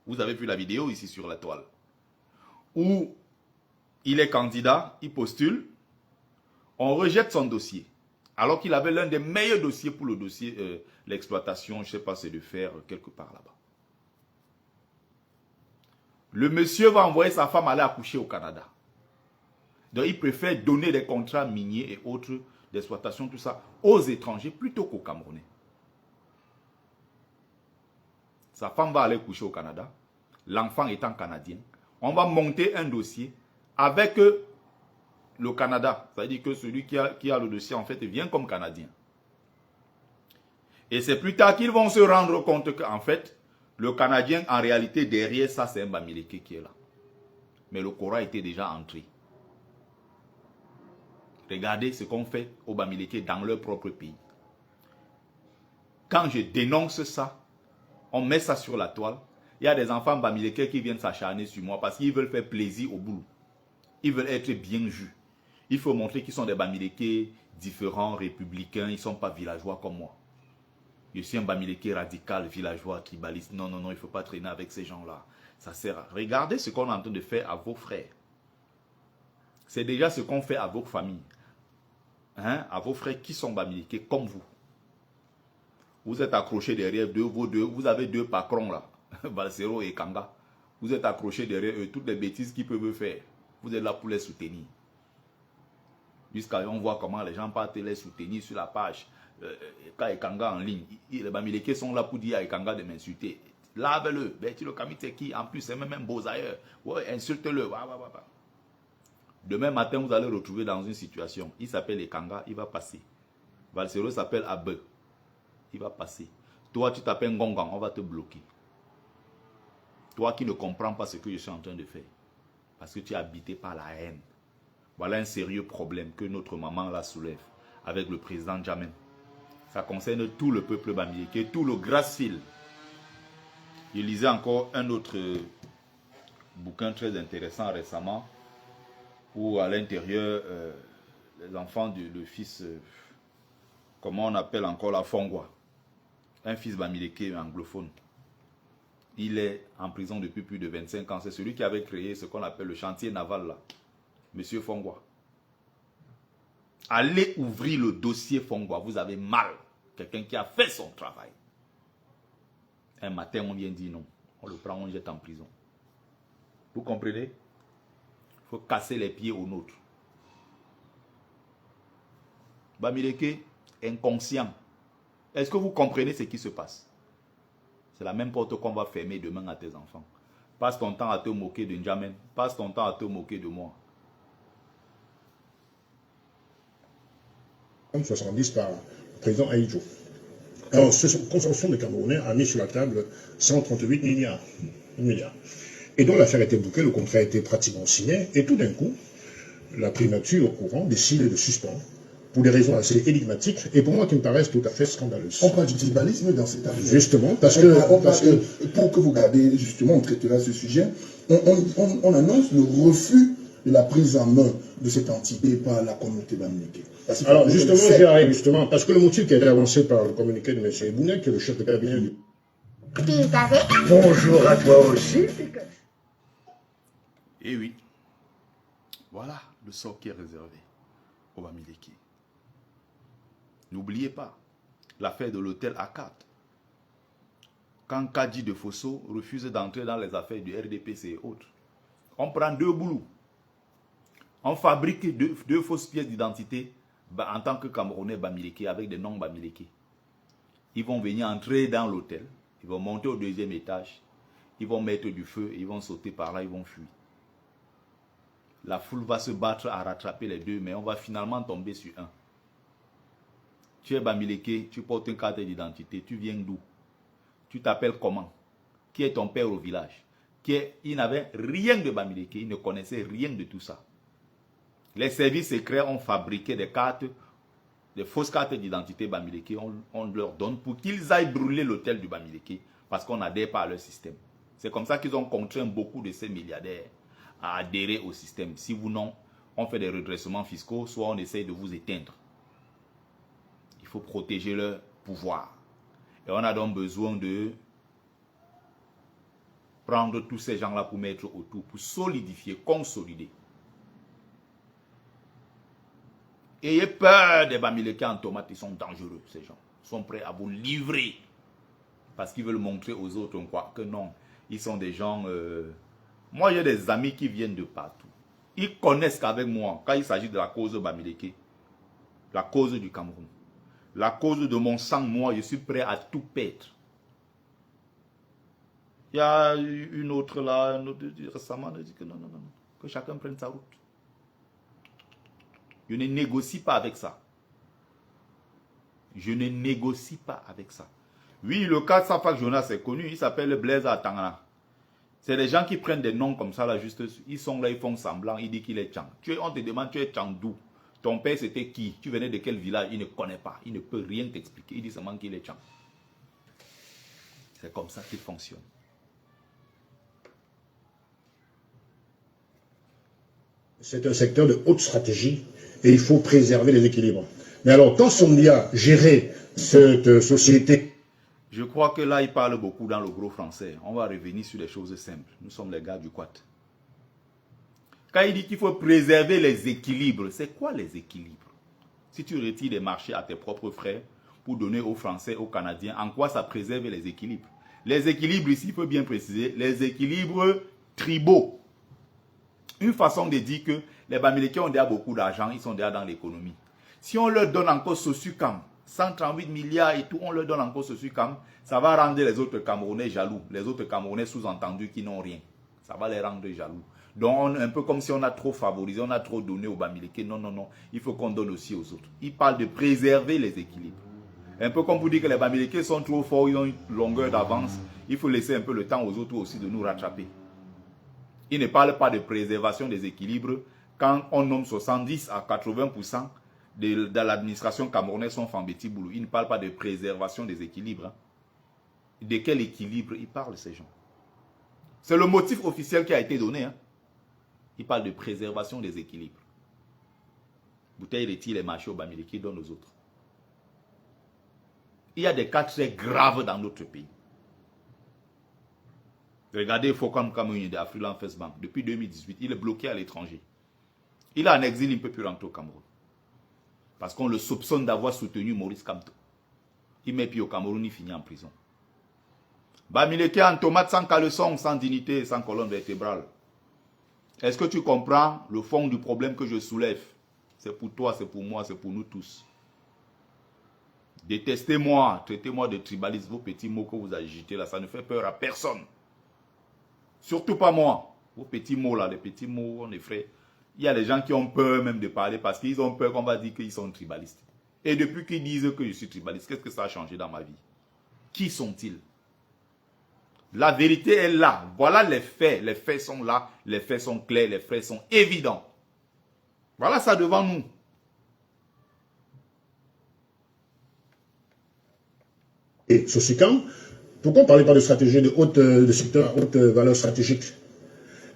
Vous avez vu la vidéo ici sur la toile. Où il est candidat, il postule, on rejette son dossier. Alors qu'il avait l'un des meilleurs dossiers pour le dossier, l'exploitation, je ne sais pas, c'est de faire quelque part là-bas. Le monsieur va envoyer sa femme aller accoucher au Canada. Donc il préfère donner des contrats miniers et autres d'exploitation, tout ça, aux étrangers plutôt qu'aux Camerounais. Sa femme va aller coucher au Canada, l'enfant étant canadien. On va monter un dossier avec le Canada. C'est-à-dire que celui qui a le dossier, en fait, vient comme Canadien. Et c'est plus tard qu'ils vont se rendre compte qu'en fait, le Canadien, en réalité, derrière ça, c'est un Bamileke qui est là. Mais le Cora était déjà entré. Regardez ce qu'on fait aux Bamileke dans leur propre pays. Quand je dénonce ça, on met ça sur la toile. Il y a des enfants Bamileke qui viennent s'acharner sur moi parce qu'ils veulent faire plaisir au boulot. Ils veulent être bien vus. Il faut montrer qu'ils sont des Bamileke différents, républicains. Ils ne sont pas villageois comme moi. Je suis un Bamileke radical, villageois, tribaliste. Non, non, non, il ne faut pas traîner avec ces gens-là. Ça sert à... Regardez ce qu'on est en train de faire à vos frères. C'est déjà ce qu'on fait à vos familles. Hein? À vos frères qui sont Bamileke comme vous. Vous êtes accrochés derrière vous avez deux patrons là. Valsero et Kanga. Vous êtes accrochés derrière eux. Toutes les bêtises qu'ils peuvent faire. Vous êtes là pour les soutenir. Jusqu'à on voit comment les gens partent les soutenir sur la page. Kanga en ligne. Les Bamileke sont là pour dire à Kanga de m'insulter. Lave-le. Le Kamite qui en plus c'est même un beau ailleurs. Ouais, insulte-le. Demain matin, vous allez retrouver dans une situation. Il s'appelle Ekanga, il va passer. Valsero s'appelle Abe. Il va passer. Toi, tu t'appelles Ngongang, on va te bloquer. Toi qui ne comprends pas ce que je suis en train de faire. Parce que tu es habité par la haine. Voilà un sérieux problème que notre maman la soulève avec le président Jammeh. Ça concerne tout le peuple bamileke, tout le Grassfield. Je lisais encore un autre bouquin très intéressant récemment où à l'intérieur, les enfants le fils, comment on appelle encore la Fongwa, un fils bamileke anglophone. Il est en prison depuis plus de 25 ans. C'est celui qui avait créé ce qu'on appelle le chantier naval là. Monsieur Fongwa. Allez ouvrir le dossier Fongwa. Vous avez mal. Quelqu'un qui a fait son travail. Un matin, on vient dire non. On le prend, on le jette en prison. Vous comprenez? Il faut casser les pieds aux nôtres. Bamileke, inconscient. Est-ce que vous comprenez ce qui se passe? C'est la même porte qu'on va fermer demain à tes enfants. Passe ton temps à te moquer de N'Djamène. Passe ton temps à te moquer de moi. 70 par le président Aïdjo. Alors, ce consortium de Camerounais a mis sur la table 138 milliards. Et donc l'affaire était bouclée, le contrat était pratiquement signé, et tout d'un coup, la primature au courant décide de suspendre, pour des raisons assez énigmatiques, et pour moi qui me paraissent tout à fait scandaleuses. On parle du tribalisme dans cette affaire. Justement, parce que pour que vous gardiez, justement, on traitera ce sujet, on annonce le refus de la prise en main de cette entité par la communauté bamileke. Alors justement, j'y arrive justement, parce que le motif qui a été avancé par le communiqué de M. Ebounet, qui est le chef de cabinet. Bonjour à toi aussi. Et oui, voilà le sort qui est réservé aux Bamileke. N'oubliez pas l'affaire de l'hôtel A4. Quand Kadji de Fosso refuse d'entrer dans les affaires du RDPC et autres, on prend deux boulots. On fabrique deux fausses pièces d'identité en tant que Camerounais Bamileke avec des noms Bamileke. Ils vont venir entrer dans l'hôtel, ils vont monter au deuxième étage, ils vont mettre du feu, ils vont sauter par là, ils vont fuir. La foule va se battre à rattraper les deux, mais on va finalement tomber sur un. Tu es Bamileke, tu portes une carte d'identité, tu viens d'où? Tu t'appelles comment? Qui est ton père au village? Il n'avait rien de Bamileke, il ne connaissait rien de tout ça. Les services secrets ont fabriqué des cartes, des fausses cartes d'identité Bamileke, on leur donne pour qu'ils aillent brûler l'hôtel du Bamileke, parce qu'on n'adhère pas à leur système. C'est comme ça qu'ils ont contraint beaucoup de ces milliardaires à adhérer au système. Si vous non, on fait des redressements fiscaux, soit on essaye de vous éteindre. Il faut protéger leur pouvoir. Et on a donc besoin de prendre tous ces gens-là pour mettre autour, pour solidifier, consolider. Ayez peur des Bamileke en tomates, ils sont dangereux, ces gens. Ils sont prêts à vous livrer. Parce qu'ils veulent montrer aux autres quoi, que non, ils sont des gens... Moi, j'ai des amis qui viennent de partout. Ils connaissent qu'avec moi, quand il s'agit de la cause Bamileke, la cause du Cameroun, la cause de mon sang, moi, je suis prêt à tout perdre. Il y a une autre là, récemment, elle dit que non, que chacun prenne sa route. Je ne négocie pas avec ça. Je ne négocie pas avec ça. Oui, le cas de Safak Jonas est connu, il s'appelle Blaise Atangana. C'est des gens qui prennent des noms comme ça, là, juste, ils sont là, ils font semblant, ils disent qu'il est Tchang. On te demande, tu es Tchang d'où? Ton père c'était qui? Tu venais de quel village? Il ne connaît pas, il ne peut rien t'expliquer, il dit seulement qu'il est Tchang. C'est comme ça qu'il fonctionne. C'est un secteur de haute stratégie et il faut préserver les équilibres. Mais alors, quand Sondia gérait cette société... Je crois que là, il parle beaucoup dans le gros français. On va revenir sur les choses simples. Nous sommes les gars du Quat. Quand il dit qu'il faut préserver les équilibres, c'est quoi les équilibres? Si tu retires des marchés à tes propres frais pour donner aux Français, aux Canadiens, en quoi ça préserve les équilibres? Les équilibres, ici, il faut bien préciser, les équilibres tribaux. Une façon de dire que les Bamileke ont déjà beaucoup d'argent, ils sont déjà dans l'économie. Si on leur donne encore Sosucam, 138 milliards et tout, on leur donne encore Sosucam, ça va rendre les autres Camerounais jaloux. Les autres Camerounais sous-entendus qui n'ont rien. Ça va les rendre jaloux. Donc, un peu comme si on a trop favorisé, on a trop donné aux Bamileke. Non, non, non. Il faut qu'on donne aussi aux autres. Il parle de préserver les équilibres. Un peu comme vous dites que les Bamileke sont trop forts, ils ont une longueur d'avance. Il faut laisser un peu le temps aux autres aussi de nous rattraper. Il ne parle pas de préservation des équilibres quand on nomme 70 à 80% de l'administration camerounaise sont Fambeti Boulou. Il ne parle pas de préservation des équilibres. Hein. De quel équilibre il parle, ces gens? C'est le motif officiel qui a été donné. Hein. Il parle de préservation des équilibres. Bouteille retire les marchés aux Bamileke qui donnent aux autres. Il y a des cas très graves dans notre pays. Regardez Fokam Kamouni de Afriland First Bank. Depuis 2018, il est bloqué à l'étranger. Il est en exil, il ne peut plus rentrer au Cameroun. Parce qu'on le soupçonne d'avoir soutenu Maurice Kamto. Il met pied au Cameroun, il finit en prison. Bamileke en tomate sans caleçon, sans dignité, sans colonne vertébrale. Est-ce que tu comprends le fond du problème que je soulève? C'est pour toi, c'est pour moi, c'est pour nous tous. Détestez-moi, traitez-moi de tribaliste, vos petits mots que vous agitez là, ça ne fait peur à personne. Surtout pas moi. Vos petits mots là, les petits mots, on est frais. Il y a des gens qui ont peur même de parler parce qu'ils ont peur qu'on va dire qu'ils sont tribalistes. Et depuis qu'ils disent que je suis tribaliste, qu'est-ce que ça a changé dans ma vie? Qui sont-ils? La vérité est là. Voilà les faits. Les faits sont là. Les faits sont clairs. Les faits sont évidents. Voilà ça devant nous. Et Sosucam, pourquoi on ne parlait pas de stratégie de secteur à haute valeur stratégique?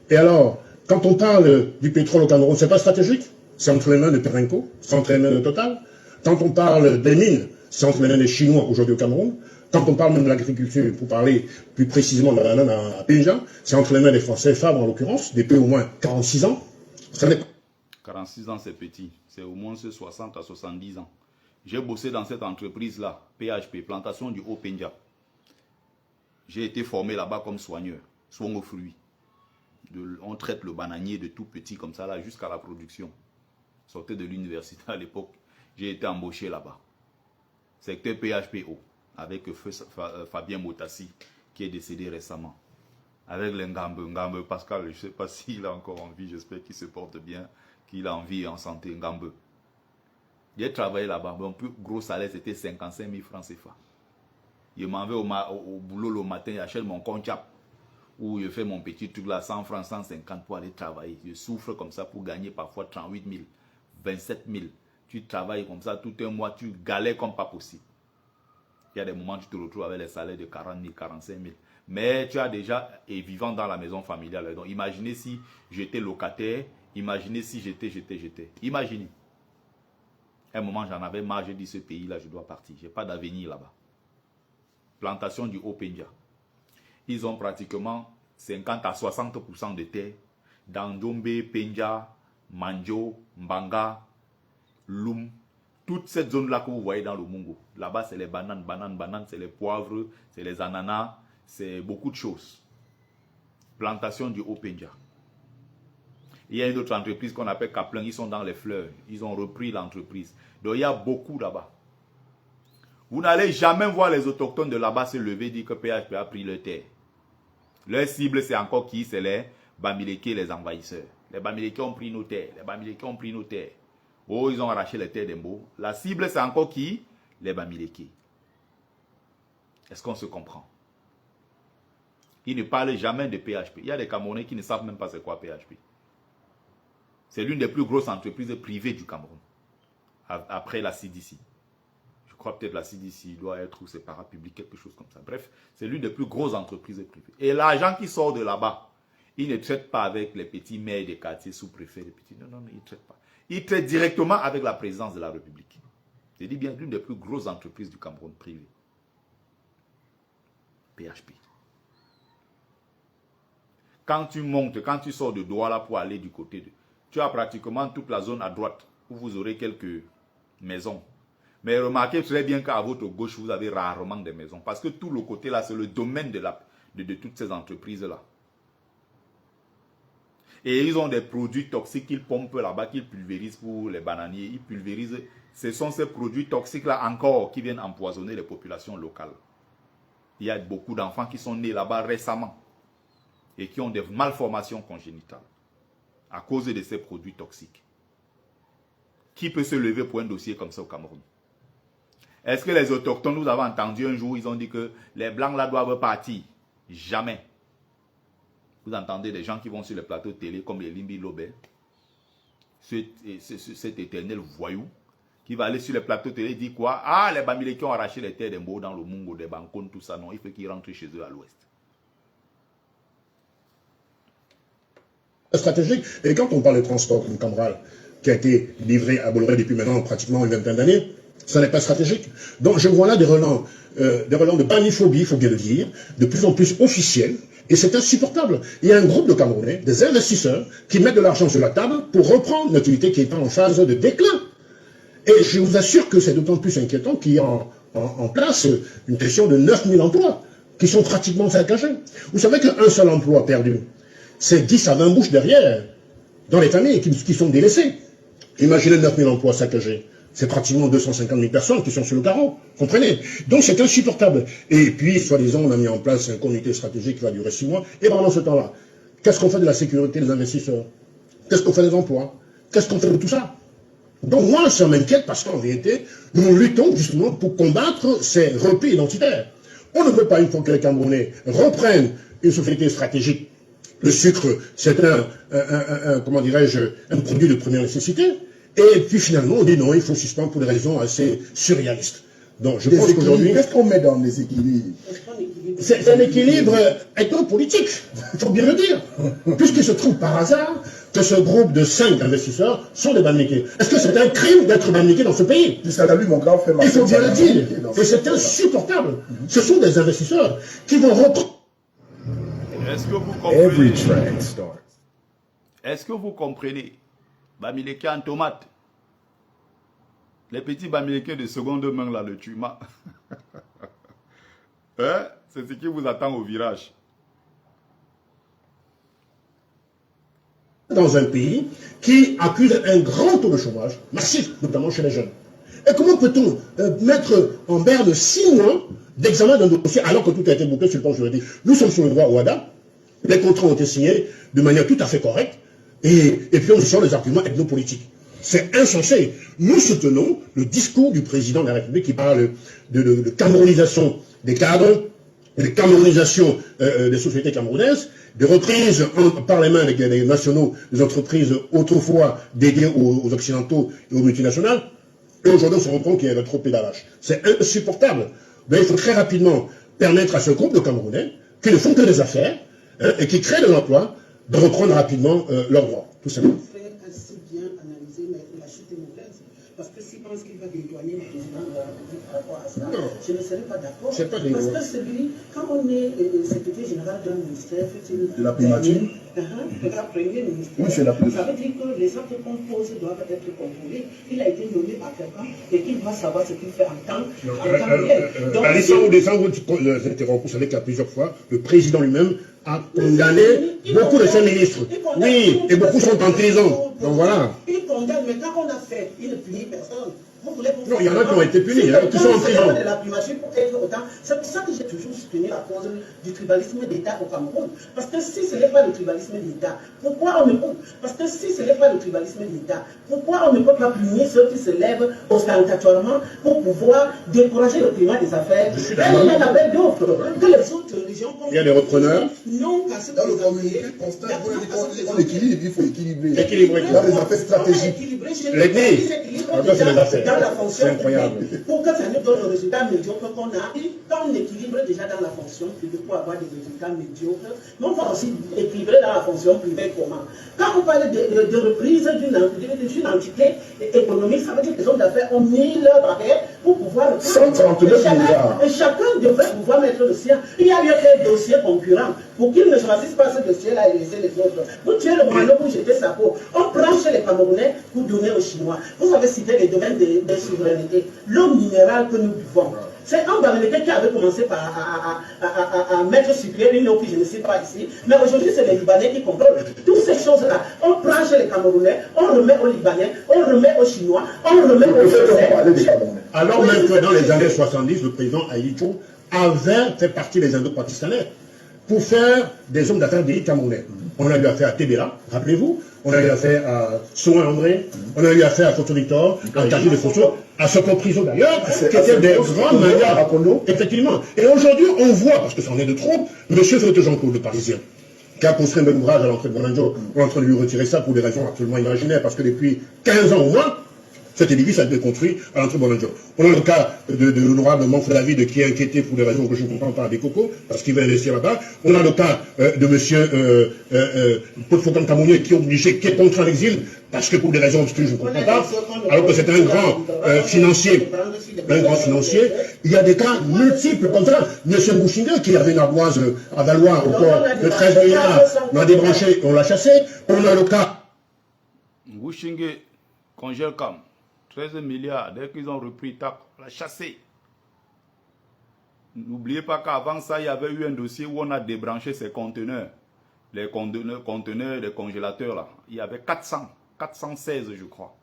Et alors, quand on parle du pétrole au Cameroun, c'est pas stratégique? C'est entre les mains de Perenco, c'est entre les mains de Total. Quand on parle des mines, c'est entre les mains des Chinois aujourd'hui au Cameroun. Quand on parle même de l'agriculture, pour parler plus précisément de la banane à Péja, c'est entre les mains des Français, Fabre en l'occurrence, depuis au moins 46 ans. Ça n'est pas... 46 ans, c'est petit. C'est au moins 60 à 70 ans. J'ai bossé dans cette entreprise-là, PHP, Plantation du Haut-Penja. J'ai été formé là-bas comme soigneur, soin aux fruits. On traite le bananier de tout petit comme ça, là, jusqu'à la production. Sortais de l'université à l'époque, j'ai été embauché là-bas. Secteur PHPO, avec Fabien Motassi, qui est décédé récemment. Avec les Ngambe Pascal, je ne sais pas s'il a encore envie, j'espère qu'il se porte bien, qu'il a envie en santé, Ngambe. J'ai travaillé là-bas, mon plus gros salaire c'était 55 000 francs CFA. Je m'en vais au boulot le matin, j'achète mon compte-chap, où je fais mon petit truc là, 100 francs, 150 pour aller travailler. Je souffre comme ça pour gagner parfois 38 000, 27 000. Tu travailles comme ça tout un mois, tu galères comme pas possible. Il y a des moments où tu te retrouves avec les salaires de 40 000, 45 000. Mais tu as déjà, et vivant dans la maison familiale. Donc imaginez si j'étais locataire, imaginez si j'étais. Imaginez. À un moment, j'en avais marre, j'ai dit ce pays-là, je dois partir. Je n'ai pas d'avenir là-bas. Plantation du Haut-Penja. Ils ont pratiquement 50 à 60% de terre dans Dombe, Penja, Manjo, Mbanga, Loum. Toute cette zone-là que vous voyez dans le Mungo. Là-bas, c'est les bananes, c'est les poivres, c'est les ananas, c'est beaucoup de choses. Plantation du Haut-Penja. Il y a une autre entreprise qu'on appelle Kaplan, ils sont dans les fleurs. Ils ont repris l'entreprise. Donc, il y a beaucoup là-bas. Vous n'allez jamais voir les autochtones de là-bas se lever et dire que PHP a pris leur terre. Leur cible, c'est encore qui? C'est les Bamileke, les envahisseurs. Les Bamileke ont pris nos terres. Les Bamileke ont pris nos terres. Oh, ils ont arraché les terres d'Embo. La cible, c'est encore qui? Les Bamileke. Est-ce qu'on se comprend? Ils ne parlent jamais de PHP. Il y a des Camerounais qui ne savent même pas c'est quoi PHP. C'est l'une des plus grosses entreprises privées du Cameroun. Après la CDC. Je crois peut-être la CDC doit être ou c'est parapublic, quelque chose comme ça. Bref, c'est l'une des plus grosses entreprises privées. Et l'argent qui sort de là-bas, ils ne traitent pas avec les petits maires des quartiers sous-préfets. Non, ils ne traitent pas. Ils traitent directement avec la présidence de la République. Je dis bien l'une des plus grosses entreprises du Cameroun privées. PHP. Quand tu montes, quand tu sors de Douala pour aller du côté de... Tu as pratiquement toute la zone à droite où vous aurez quelques maisons. Mais remarquez très bien qu'à votre gauche, vous avez rarement des maisons. Parce que tout le côté là, c'est le domaine de toutes ces entreprises-là. Et ils ont des produits toxiques qu'ils pompent là-bas, qu'ils pulvérisent pour les bananiers. Ils pulvérisent. Ce sont ces produits toxiques-là encore qui viennent empoisonner les populations locales. Il y a beaucoup d'enfants qui sont nés là-bas récemment et qui ont des malformations congénitales à cause de ces produits toxiques. Qui peut se lever pour un dossier comme ça au Cameroun? Est-ce que les autochtones, nous avons entendu un jour, ils ont dit que les blancs là doivent partir? Jamais. Vous entendez des gens qui vont sur les plateaux de télé comme les Limbi Lobé, cet éternel voyou, qui va aller sur les plateaux de télé et dire quoi? Ah, les Bamileke ont arraché les terres d'Embo dans le Mungo, des Bankon, tout ça. Non, il faut qu'ils rentrent chez eux à l'ouest. Stratégique. Et quand on parle de transport, comme Camral, qui a été livré à Bolloré depuis maintenant pratiquement une vingtaine d'années, ça n'est pas stratégique. Donc je vois là des relents de baniphobie, il faut bien le dire, de plus en plus officiels, et c'est insupportable. Il y a un groupe de Camerounais, des investisseurs, qui mettent de l'argent sur la table pour reprendre une activité qui est en phase de déclin. Et je vous assure que c'est d'autant plus inquiétant qu'il y a en place une question de 9000 emplois, qui sont pratiquement saccagés. Vous savez qu'un seul emploi perdu, c'est 10 à 20 bouches derrière, dans les familles qui sont délaissées. Imaginez 9000 emplois saccagés. C'est pratiquement 250 000 personnes qui sont sur le carreau. Comprenez? Donc c'est insupportable. Et puis, soi-disant, on a mis en place un comité stratégique qui va durer 6 mois. Et pendant ce temps-là, qu'est-ce qu'on fait de la sécurité des investisseurs? Qu'est-ce qu'on fait des emplois? Qu'est-ce qu'on fait de tout ça? Donc moi, ça m'inquiète parce qu'en vérité, nous luttons justement pour combattre ces replis identitaires. On ne veut pas, une fois que les Camerounais reprennent une société stratégique. Le sucre, c'est comment dirais-je, un produit de première nécessité. Et puis finalement, on dit non, il faut suspendre pour des raisons assez surréalistes. Donc je pense qu'aujourd'hui... Qu'est-ce qu'on met dans les équilibres? C'est un équilibre ethno-politique, il faut bien le dire. Puisqu'il se trouve par hasard que ce groupe de 5 investisseurs sont des Bamileke. Est-ce que c'est un crime d'être Bamileke dans ce pays? Mon grand frère, il faut bien le dire. Et c'est insupportable. Ce sont des investisseurs qui vont reprendre... Est-ce que vous comprenez? Est-ce que vous comprenez? Bamileke en tomate. Les petits Bamileke de seconde main là, le tuma. Hein? C'est ce qui vous attend au virage. Dans un pays qui accuse un grand taux de chômage, massif, notamment chez les jeunes. Et comment peut-on mettre en berne 6 mois d'examen d'un dossier alors que tout a été bouclé sur le plan juridique? Nous sommes sur le droit OADA, les contrats ont été signés de manière tout à fait correcte, et puis on sort les arguments ethnopolitiques. C'est insensé. Nous soutenons le discours du président de la République qui parle de camerounisation des cadres, de camerounisation des sociétés camerounaises, de reprise par les mains des nationaux des entreprises autrefois dédiées aux occidentaux et aux multinationales. Et aujourd'hui, on se rend compte qu'il y a un trop pédalage. C'est insupportable. ben, il faut très rapidement permettre à ce groupe de Camerounais qui ne font que des affaires et qui créent de l'emploi de reprendre rapidement leurs droits, tout simplement. Assez bien analysé, mais la chute est mauvaise. Parce que s'il pense qu'il va dédouaner le président de la République par rapport à ça, non, je ne serais pas d'accord. C'est pas parce que celui, quand on est secrétaire général d'un ministère, de la primature, premier ministre, oui, c'est la primature. ça veut dire que les actes qu'on pose doivent être contrôlés. Il a été nommé par quelqu'un et qu'il doit savoir ce qu'il fait en temps réel. Donc, vous savez qu'à plusieurs fois, le président lui-même a condamné beaucoup de ses ministres. Oui, et beaucoup sont en prison. Donc voilà. Il condamne, mais quand on a fait, il ne punit personne. Non, il y en a qui ont été punis, il y en a qui sont en prison. C'est pour ça que j'ai toujours soutenu la cause du tribalisme d'État au Cameroun. Parce que si ce n'est pas le tribalisme d'État, pourquoi on ne peut Parce que si ce n'est pas le tribalisme d'État, pourquoi on ne peut pas punir ceux qui se lèvent ostentatoirement pour pouvoir décourager le climat des affaires? Il y en avait d'autres que les autres régions. Il y a des repreneurs. Non, parce que dans le communiqué constant, on équilibre, il faut équilibrer. Dans les affaires stratégiques. L'église. Dans la fonction incroyable. Pour que ça nous donne le résultat médiocre qu'on a, quand on équilibre déjà dans la fonction publique pour avoir des résultats médiocres, mais on va aussi équilibrer dans la fonction privée comment? Quand vous parlez de reprise d'une entité économique, ça veut dire que les hommes d'affaires ont mis leur barrière pour pouvoir... 139 milliards. Et chacun devrait pouvoir mettre le sien. Il y a eu des dossiers concurrents pour qu'ils ne choisissent pas ce dossier-là et laisser les autres. Vous tuez le Mano pour jeter sa peau. On prend chez les Camerounais pour donner aux Chinois. Vous avez cité les domaines des souverainetés. L'eau minérale que nous buvons. C'est un Bamileke qui avait commencé à mettre sur pied une eau que je ne sais pas ici. Mais aujourd'hui, c'est les Libanais qui contrôlent. Toutes ces choses-là, on prend chez les Camerounais, on remet aux Libanais, on remet aux Chinois, on remet aux Français. Alors même que dans les années 70, le président Aïtou avait fait partie des Indo-Pakistanais pour faire des hommes d'affaires des Camerounais. On a eu affaire à Tébéla, rappelez-vous. On a eu affaire à Souin André, on a eu affaire à Photo Victor, à Tati de Photo, à Soko Priso d'ailleurs, qui étaient des grands manières à Kondo, effectivement. Et aujourd'hui, on voit, parce que ça en est de trop, M. Frédéric Jean-Claude, le Parisien, qui a construit un bel ouvrage à l'entrée de Bonanjo, on est en train de lui retirer ça pour des raisons absolument imaginaires, parce que depuis 15 ans au moins, cet édifice a été construit à l'entrée de Bonanjo. On a le cas de l'honorable Manfred David qui est inquiété pour des raisons que je ne comprends pas avec Coco, parce qu'il va investir là-bas. On a le cas de M. Paul Foucan Camounier qui est obligé, qui est contraint à l'exil, parce que pour des raisons que je ne comprends pas, alors que c'est un grand financier. Un grand financier. Il y a des cas multiples comme ça. M. Bouchingue qui avait une ardoise à valoir au port de 13 milliards, on l'a débranché, on l'a chassé. On a le cas. Bouchingue congèle comme 13 milliards, dès qu'ils ont repris, tac, on l'a chassé. N'oubliez pas qu'avant ça, il y avait eu un dossier où on a débranché ces conteneurs. Les conteneurs, les congélateurs là. Il y avait 416 je crois.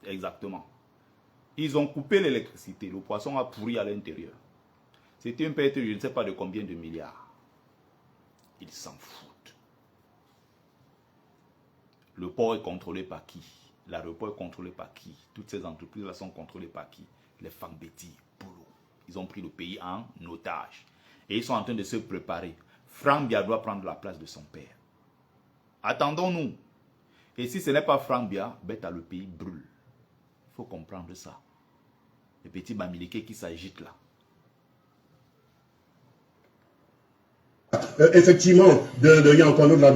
Exactement. Ils ont coupé l'électricité. Le poisson a pourri à l'intérieur. C'était une perte, je ne sais pas de combien de milliards. Ils s'en foutent. Le port est contrôlé par qui? L'aéroport est contrôlé par qui? Toutes ces entreprises-là sont contrôlées par qui? Les Fambeti, Polo. Ils ont pris le pays en otage. Et ils sont en train de se préparer. Franck Bia doit prendre la place de son père. Attendons-nous. Et si ce n'est pas Franck Bia, le pays brûle. Il faut comprendre ça. Les petits Bamileke qui s'agitent là. Effectivement, il y a encore un autre là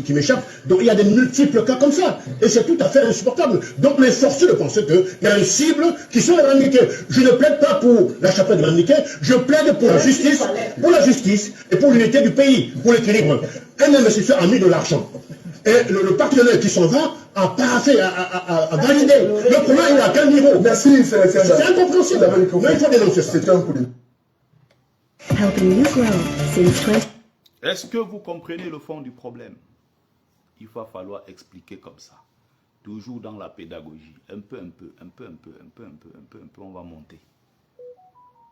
qui m'échappe. Donc il y a des multiples cas comme ça. Et c'est tout à fait insupportable. Donc les forcés de penser qu'il y a une cible qui sont les Ramniquais. Je ne plaide pas pour la chapelle de Ramniquais, je plaide pour la justice et pour l'unité du pays, pour l'équilibre. Un investisseur a mis de l'argent. Et le partenaire qui s'en va a pas fait, a validé. Le problème, il est à quel niveau? Merci, c'est incompréhensible. Mais il faut dénoncer ça. C'était un coup de... Est-ce que vous comprenez le fond du problème? Il va falloir expliquer comme ça. Toujours dans la pédagogie. Un peu, on va monter.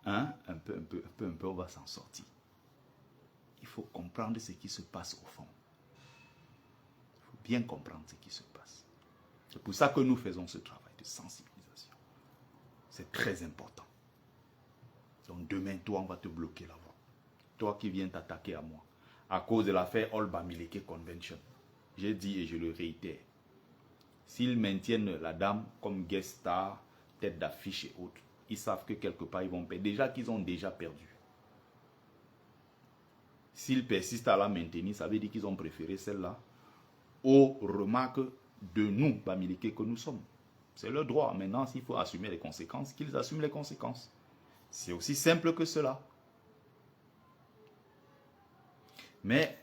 Hein? Un peu, on va s'en sortir. Il faut comprendre ce qui se passe au fond. Il faut bien comprendre ce qui se passe. C'est pour ça que nous faisons ce travail de sensibilisation. C'est très important. Donc demain, toi, on va te bloquer la voie. Toi qui viens t'attaquer à moi. À cause de l'affaire All Bamileke Convention. J'ai dit et je le réitère. S'ils maintiennent la dame comme guest star, tête d'affiche et autres, ils savent que quelque part ils vont perdre. Déjà qu'ils ont déjà perdu. S'ils persistent à la maintenir, ça veut dire qu'ils ont préféré celle-là aux remarques de nous, Bamileke, que nous sommes. C'est leur droit. Maintenant, s'il faut assumer les conséquences, qu'ils assument les conséquences. C'est aussi simple que cela. Mais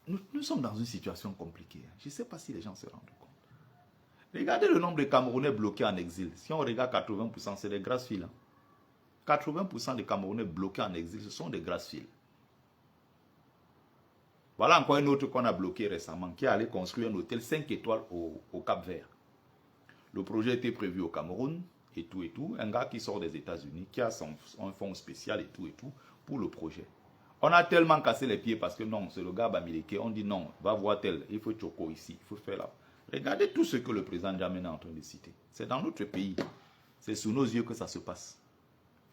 nous sommes dans une situation compliquée. Je ne sais pas si les gens se rendent compte. Regardez le nombre de Camerounais bloqués en exil. Si on regarde 80%, c'est des grâces files. 80% des Camerounais bloqués en exil, ce sont des grâces files. Voilà encore un autre qu'on a bloqué récemment, qui est allé construire un hôtel 5 étoiles au Cap-Vert. Le projet était prévu au Cameroun, et tout. Un gars qui sort des États-Unis, qui a un fonds spécial et tout, pour le projet. On a tellement cassé les pieds parce que non, c'est le gars Bamileke. On dit non, va voir tel, il faut choco ici, il faut faire là. Regardez tout ce que le président Djamena est en train de citer. C'est dans notre pays. C'est sous nos yeux que ça se passe.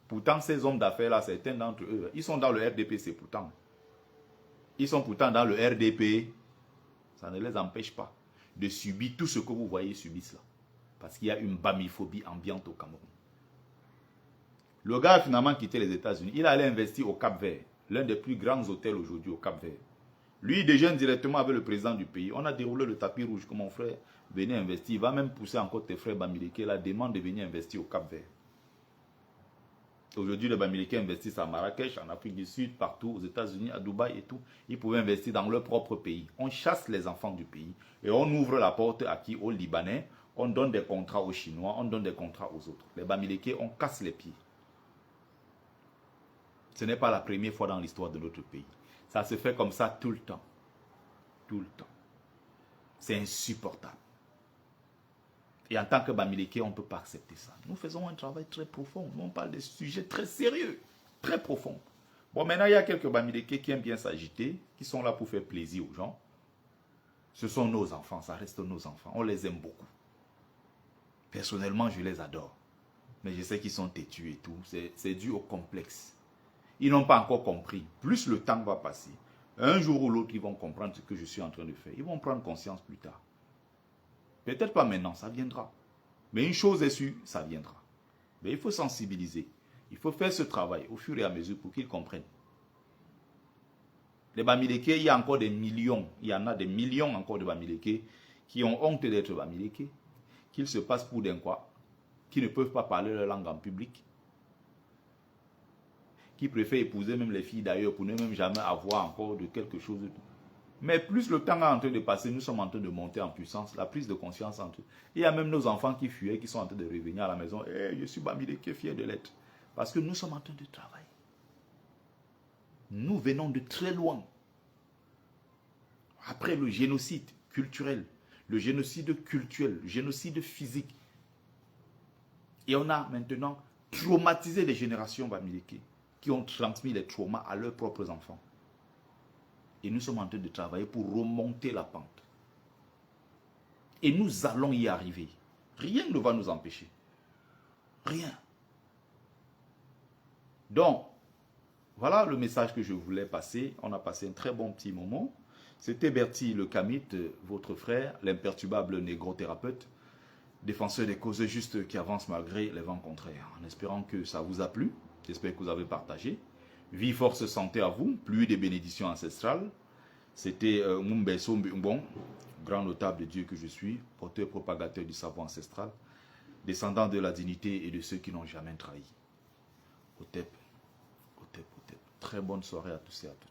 Pourtant, ces hommes d'affaires-là, certains d'entre eux, ils sont dans le RDPC pourtant. Ils sont pourtant dans le RDP. Ça ne les empêche pas de subir tout ce que vous voyez subissent là. Parce qu'il y a une bamiphobie ambiante au Cameroun. Le gars a finalement quitté les États-Unis. Il allait investir au Cap-Vert. L'un des plus grands hôtels aujourd'hui au Cap-Vert. Lui, il déjeune directement avec le président du pays. On a déroulé le tapis rouge que mon frère venait investir. Il va même pousser encore tes frères Bamileke la demande de venir investir au Cap-Vert. Aujourd'hui, les Bamileke investissent à Marrakech, en Afrique du Sud, partout, aux États-Unis, à Dubaï et tout. Ils pouvaient investir dans leur propre pays. On chasse les enfants du pays et on ouvre la porte à qui? Aux Libanais. On donne des contrats aux Chinois, on donne des contrats aux autres. Les Bamileke, on casse les pieds. Ce n'est pas la première fois dans l'histoire de notre pays. Ça se fait comme ça tout le temps. Tout le temps. C'est insupportable. Et en tant que Bamileke, on ne peut pas accepter ça. Nous faisons un travail très profond. Nous, on parle de sujets très sérieux, très profonds. Bon, maintenant, il y a quelques Bamileke qui aiment bien s'agiter, qui sont là pour faire plaisir aux gens. Ce sont nos enfants, ça reste nos enfants. On les aime beaucoup. Personnellement, je les adore. Mais je sais qu'ils sont têtus et tout. C'est dû au complexe. Ils n'ont pas encore compris. Plus le temps va passer, un jour ou l'autre, ils vont comprendre ce que je suis en train de faire. Ils vont prendre conscience plus tard. Peut-être pas maintenant, ça viendra. Mais une chose est sûre, ça viendra. Mais il faut sensibiliser. Il faut faire ce travail au fur et à mesure pour qu'ils comprennent. Les Bamileke, il y a encore des millions. Il y en a des millions encore de Bamileke qui ont honte d'être Bamileke, qu'ils se passent pour des quoi, qui ne peuvent pas parler leur langue en public, qui préfèrent épouser même les filles d'ailleurs pour ne même jamais avoir encore de quelque chose de tout. Mais plus le temps est en train de passer, nous sommes en train de monter en puissance, la prise de conscience entre eux. Il y a même nos enfants qui fuyaient, qui sont en train de revenir à la maison. Hey, je suis Bamileke, fier de l'être. Parce que nous sommes en train de travailler. Nous venons de très loin. Après le génocide culturel, le génocide culturel, le génocide physique. Et on a maintenant traumatisé les générations Bamileke qui ont transmis les traumas à leurs propres enfants. Et nous sommes en train de travailler pour remonter la pente. Et nous allons y arriver. Rien ne va nous empêcher. Rien. Donc, voilà le message que je voulais passer. On a passé un très bon petit moment. C'était Bertie Le Kamit, votre frère, l'imperturbable négro-thérapeute, défenseur des causes justes qui avance malgré les vents contraires. En espérant que ça vous a plu, j'espère que vous avez partagé. Vie, force, santé à vous, pluie des bénédictions ancestrales. C'était Mumbeso Mbon, grand notable de Dieu que je suis, porteur propagateur du savoir ancestral, descendant de la dignité et de ceux qui n'ont jamais trahi. Otep, Otep, Otep. Très bonne soirée à tous et à toutes.